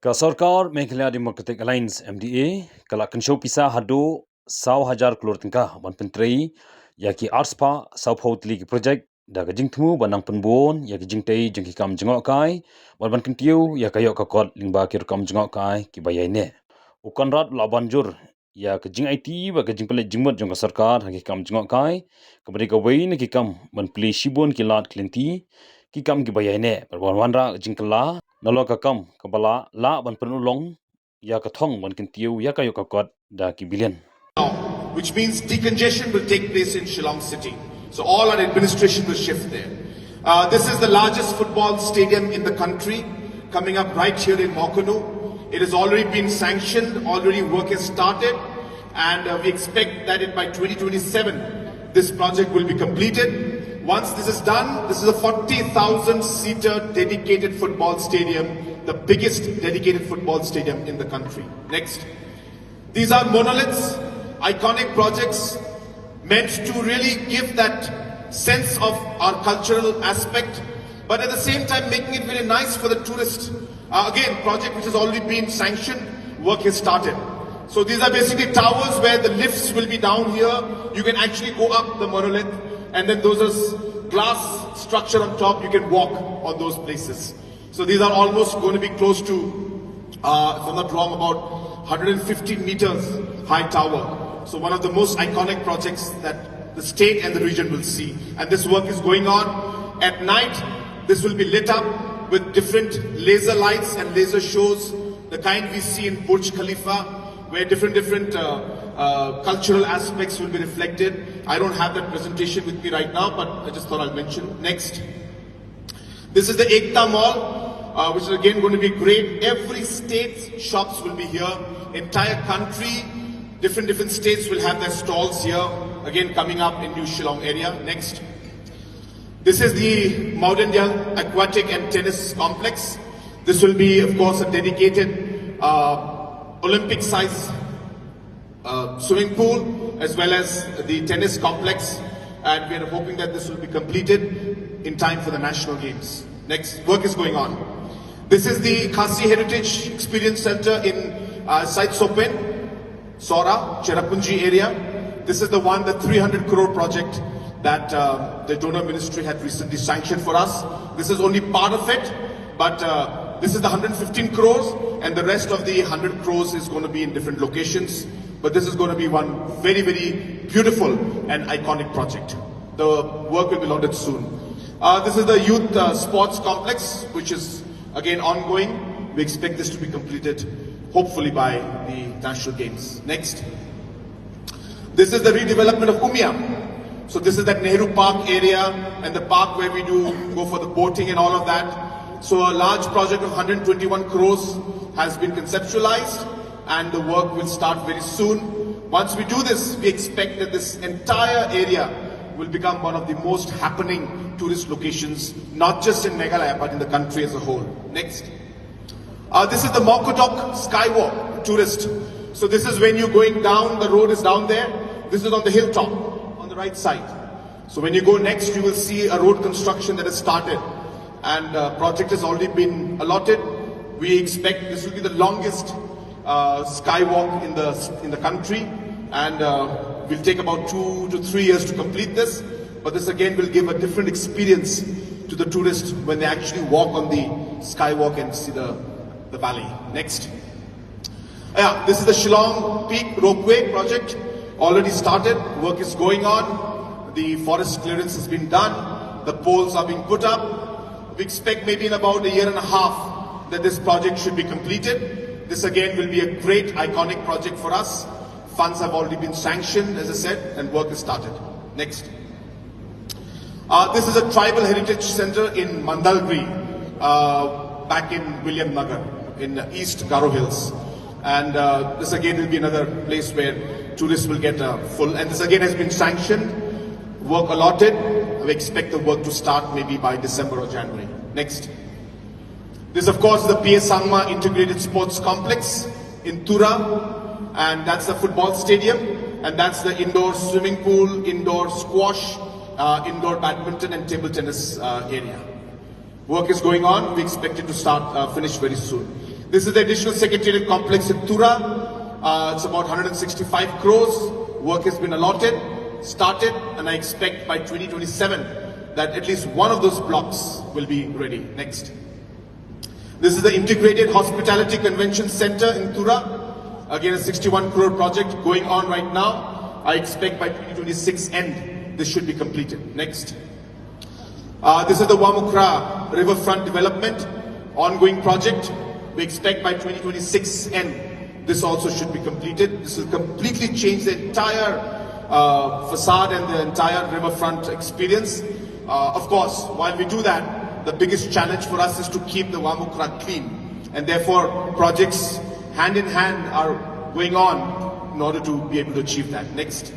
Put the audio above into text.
Ka Sorkar Meghalaya Democratic Alliance MDA kala Kynshew Pisa hado saw Hajar Klur tingkah ban pentrei yaki arspa saw phautli ki project da ka jingthmu banang penbon yaki jingtei jengkikam Jngohkai ban Kyntiew ya kayok ka kot lingba ki rukam Jngohkai ki bayai ne ukanrat la banjur ya ka jing IT ba ka jingpele jingmot jong ka Sorkar hakikam Jngohkai kabri ka wei ne kikam ban pli shibon ki lat klinti kikam ki bayai ne perwanra jingkala nalo ka kam kabala la ban penulong ya ka Thong ban Kyntiew ya kayok ka kot da ki billion which means decongestion will take place in Shillong City. So all our administration will shift there. This is the largest football stadium in the country, coming up right here in Mawkhanu. It has already been sanctioned, already work has started, and we expect that by 2027, this project will be completed. Once this is done, this is a 40,000-seater dedicated football stadium, the biggest dedicated football stadium in the country. Next. These are monoliths, iconic projects meant to really give that sense of our cultural aspect, but at the same time making it very nice for the tourist. Again, project which has already been sanctioned, work has started. So these are basically towers where the lifts will be down here. You can actually go up the monolith, and then those are glass structure on top. You can walk on those places. So these are almost going to be close to, if I'm not wrong, about 150 meters high tower. So one of the most iconic projects that the state and the region will see. And this work is going on. At night, this will be lit up with different laser lights and laser shows, the kind we see in Burj Khalifa, where different cultural aspects will be reflected. I don't have that presentation with me right now, but I just thought I'll mention. Next. This is the Akta Mall, which is again going to be great. Every state's shops will be here. Entire country, different states will have their stalls here. Again, coming up in New Shillong area. Next. This is the Mawkdok Aquatic and Tennis Complex. This will be, of course, a dedicated Olympic-size swimming pool, as well as the tennis complex. And we are hoping that this will be completed in time for the national games. Next, work is going on. This is the Khasi Heritage Experience Center in Site Sopen, Sora, Cherrapunji area. This is the one, the 300 crore project that the donor ministry had recently sanctioned for us. This is only part of it, but this is the 115 crores, and the rest of the 100 crores is going to be in different locations. But this is going to be one very, very beautiful and iconic project. The work will be loaded soon. This is the youth sports complex, which is again ongoing. We expect this to be completed hopefully by the national games. Next. This is the redevelopment of Umiam. So this is that Nehru Park area and the park where we do go for the boating and all of that. So a large project of 121 crores has been conceptualized, and the work will start very soon. Once we do this, we expect that this entire area will become one of the most happening tourist locations, not just in Meghalaya, but in the country as a whole. Next. This is the Mawkdok skywalk, tourist. So this is when you're going down, the road is down there. This is on the hilltop, on the right side. So when you go next, you will see a road construction that has started. And project has already been allotted. We expect this will be the longest skywalk in the country, and will take about 2 to 3 years to complete this. But this again will give a different experience to the tourists when they actually walk on the skywalk and see the valley. Next. This is the Shillong Peak ropeway project. Already started. Work is going on. The forest clearance has been done. The poles are being put up. We expect maybe in about a year and a half that this project should be completed. This again will be a great iconic project for us. Funds have already been sanctioned, as I said, and work has started. Next. This is a tribal heritage center in Mandalgri, back in William Nagar, in East Garo Hills. And this again will be another place where tourists will get full. And this again has been sanctioned, work allotted. We expect the work to start maybe by December or January. Next. This, of course, is the PS Sangma Integrated Sports Complex in Tura, and that's the football stadium, and that's the indoor swimming pool, indoor squash, indoor badminton and table tennis area. Work is going on. We expect it to finish very soon. This is the additional secretariat complex in Tura. It's about 165 crores. Work has been allotted, started, and I expect by 2027 that at least one of those blocks will be ready. Next. This is the Integrated Hospitality Convention Center in Tura. Again, a 61 crore project going on right now. I expect by 2026 end, this should be completed. Next. This is the Umkhrah riverfront development, ongoing project. We expect by 2026 end, this also should be completed. This will completely change the entire facade and the entire riverfront experience. Of course, while we do that, the biggest challenge for us is to keep the Umkhrah clean. And therefore, projects hand in hand are going on in order to be able to achieve that. Next.